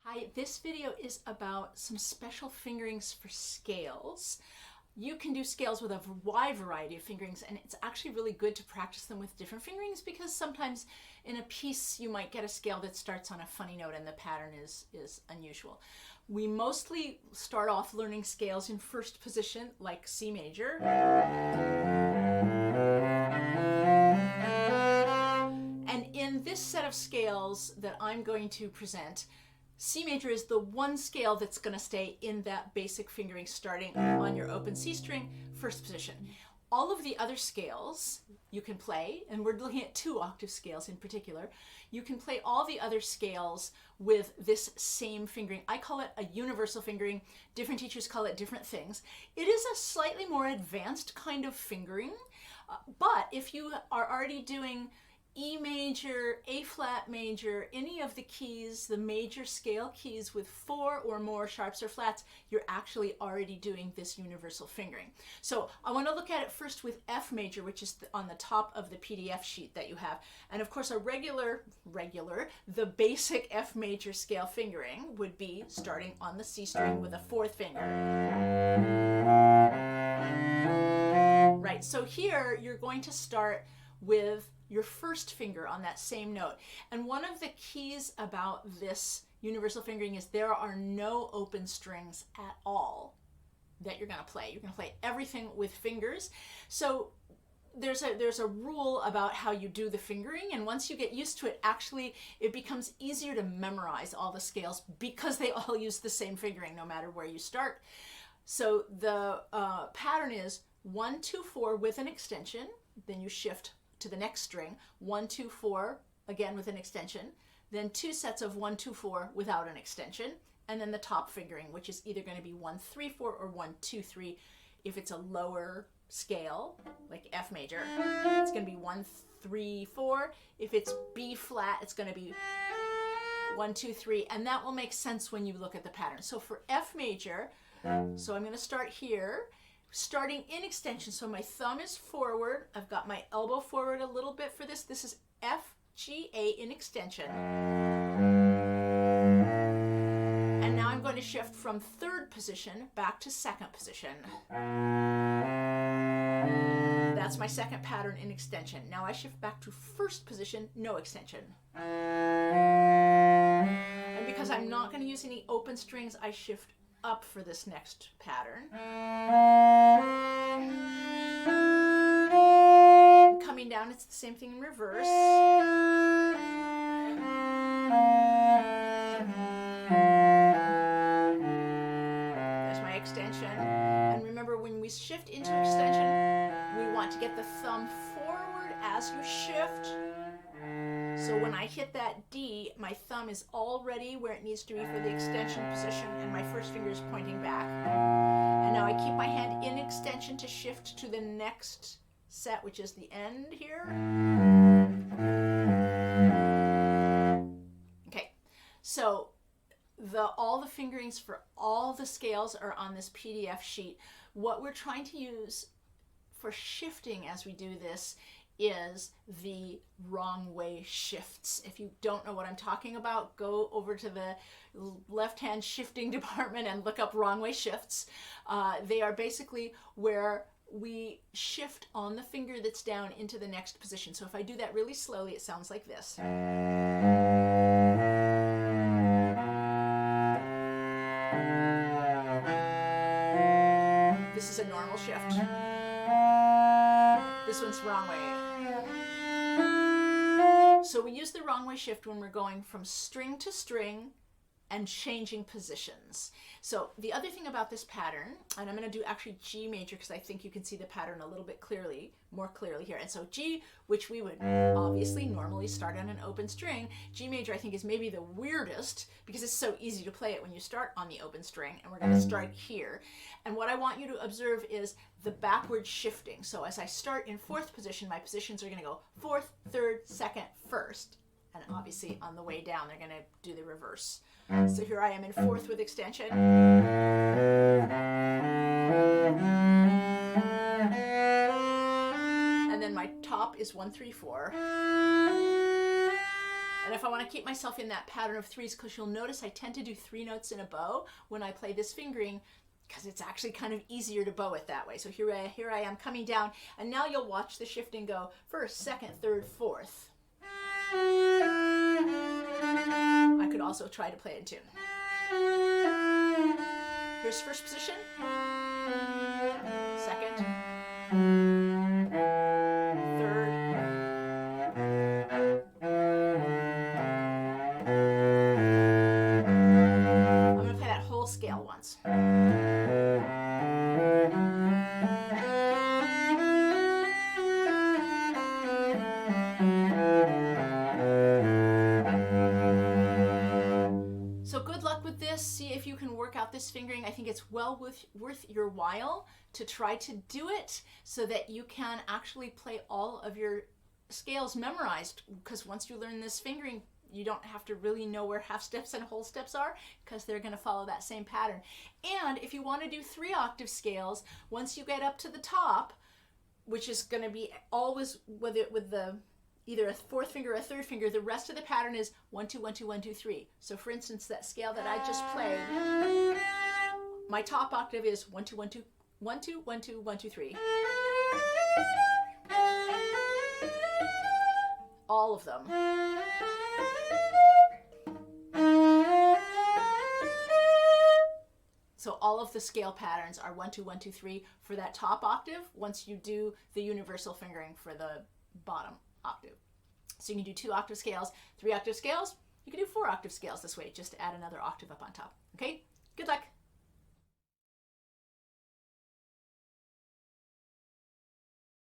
Hi, this video is about some special fingerings for scales. You can do scales with a wide variety of fingerings, and it's actually really good to practice them with different fingerings because sometimes in a piece you might get a scale that starts on a funny note and the pattern is unusual. We mostly start off learning scales in first position, like C major. And in this set of scales that I'm going to present, C major is the one scale that's going to stay in that basic fingering starting on your open C string, first position. All of the other scales you can play, and we're looking at 2-octave scales in particular, you can play all the other scales with this same fingering. I call it a universal fingering. Different teachers call it different things. It is a slightly more advanced kind of fingering, but if you are already doing E major, A flat major, any of the keys, the major scale keys with 4 or more sharps or flats, you're actually already doing this universal fingering. So I want to look at it first with F major, which is on the top of the PDF sheet that you have. And of course, the basic F major scale fingering would be starting on the C string with a 4th finger. Right, so here you're going to start with your first finger on that same note. And one of the keys about this universal fingering is there are no open strings at all that you're going to play. You're going to play everything with fingers. So there's a rule about how you do the fingering, and once you get used to it, actually it becomes easier to memorize all the scales because they all use the same fingering no matter where you start. So the pattern is 1, 2, 4 with an extension, then you shift to the next string, 1, 2, 4, again with an extension, then 2 sets of 1, 2, 4 without an extension, and then the top fingering, which is either going to be 1, 3, 4 or 1, 2, 3. If it's a lower scale, like F major, it's going to be 1, 3, 4. If it's B flat, it's going to be 1, 2, 3, and that will make sense when you look at the pattern. So for F major, so I'm going to start here, starting in extension. So my thumb is forward. I've got my elbow forward a little bit for this. This is F, G, A in extension. And now I'm going to shift from 3rd position back to 2nd position. That's my 2nd pattern in extension. Now I shift back to 1st position, no extension. And because I'm not going to use any open strings, I shift up for this next pattern. Coming down, it's the same thing in reverse. There's my extension. And remember, when we shift into extension, we want to get the thumb forward as you shift. So when I hit that D, my thumb is already where it needs to be for the extension position, and my first finger is pointing back. And now I keep my hand in extension to shift to the next set, which is the end here. Okay, so all the fingerings for all the scales are on this PDF sheet. What we're trying to use for shifting as we do this is the wrong way shifts. If you don't know what I'm talking about, go over to the left-hand shifting department and look up wrong way shifts. They are basically where we shift on the finger that's down into the next position. So if I do that really slowly, it sounds like this. This is a normal shift. This one's wrong way. So we use the wrong way shift when we're going from string to string and changing positions. So the other thing about this pattern, and I'm going to do actually G major because I think you can see the pattern a little bit more clearly here. And so G, which we would obviously normally start on an open string, G major I think is maybe the weirdest because it's so easy to play it when you start on the open string, and we're going to start here. And what I want you to observe is the backward shifting. So as I start in 4th position, my positions are going to go 4th, 3rd, 2nd, 1st. And obviously on the way down, they're going to do the reverse. So here I am in 4th with extension. And then my top is 1, 3, 4. And if I want to keep myself in that pattern of threes, because you'll notice I tend to do 3 notes in a bow when I play this fingering, because it's actually kind of easier to bow it that way. So here I am coming down, and now you'll watch the shifting go first, second, third, fourth. I could also try to play it in tune. Here's first position, second, third, I'm going to play that whole scale once. So good luck with this. See if you can work out this fingering. I think it's well worth your while to try to do it so that you can actually play all of your scales memorized, because once you learn this fingering, you don't have to really know where half steps and whole steps are, because they're going to follow that same pattern. And if you want to do 3-octave scales, once you get up to the top, which is going to be always with the either a 4th finger or a 3rd finger, the rest of the pattern is 1 2 1 2 1 2 3. So for instance, that scale that I just played, my top octave is 1 2 1 2 1 2 1 2 1 2 3. All of them. So all of the scale patterns are 1 2 1 2 3 for that top octave once you do the universal fingering for the bottom octave. So you can do 2-octave scales, 3-octave scales. You can do 4-octave scales this way, just to add another octave up on top. Okay? Good luck.